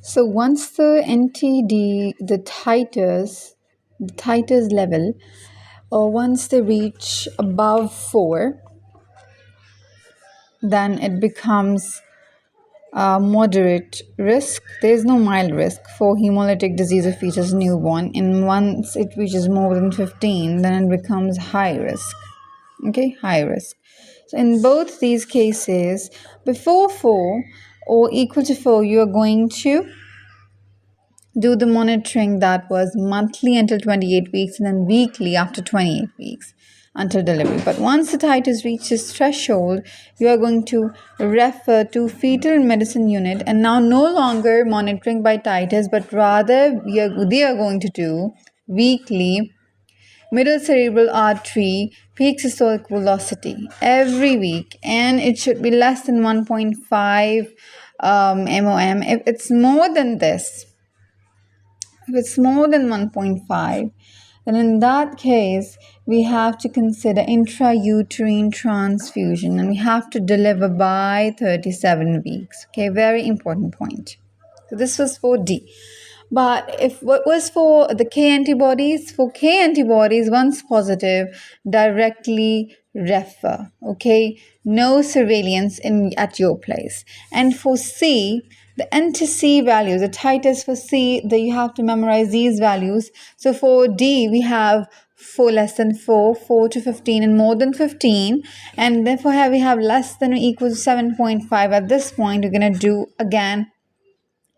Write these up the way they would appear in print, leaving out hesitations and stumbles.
So once the NTD, the titers level, or once they reach above 4, then it becomes moderate risk. There is no mild risk for hemolytic disease of fetus newborn. And once it reaches more than 15, then it becomes high risk. Okay, high risk. So in both these cases, before 4 or equal to 4, you are going to do the monitoring that was monthly until 28 weeks and then weekly after 28 weeks until delivery. But once the titers reach this threshold, you are going to refer to fetal medicine unit, and now no longer monitoring by titers, but rather they are going to do weekly middle cerebral artery peak systolic velocity every week, and it should be less than 1.5 mmol. If it's more than this, if it's more than 1.5, then in that case, we have to consider intrauterine transfusion, and we have to deliver by 37 weeks. Okay, very important point. So this was for D. But if what was for the K antibodies, for K antibodies, once positive, directly refer. Okay, no surveillance at your place. And for C, the anti-C values, the titers for C, that you have to memorize these values. So for D, we have 4 less than 4, 4 to 15, and more than 15. And therefore we have less than or equal to 7.5. At this point, we're going to do again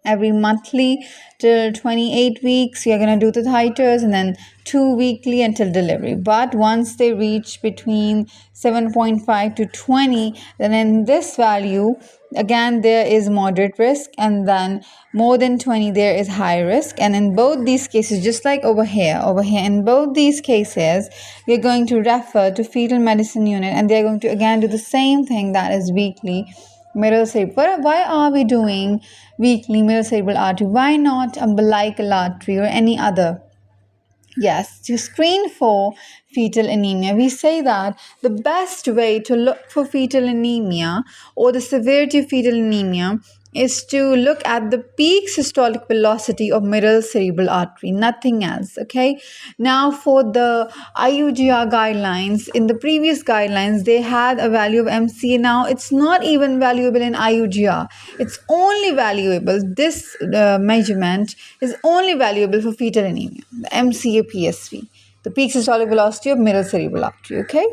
every monthly till 28 weeks. You're going to do the titers, and then 2 weekly until delivery. But once they reach between 7.5 to 20, then in this value, again, there is moderate risk, and then more than 20, there is high risk. And in both these cases, just like over here, in both these cases, we're going to refer to fetal medicine unit, and they're going to again do the same thing, that is weekly middle cerebral. Why are we doing weekly middle cerebral artery? Why not umbilical artery or any other? Yes, to screen for fetal anemia. We say that the best way to look for fetal anemia or the severity of fetal anemia is to look at the peak systolic velocity of middle cerebral artery, nothing else. Okay, now for the IUGR guidelines, in the previous guidelines they had a value of MCA. Now it's not even valuable in IUGR. It's only valuable, this measurement is only valuable for fetal anemia, the MCA PSV, the peak systolic velocity of middle cerebral artery. Okay.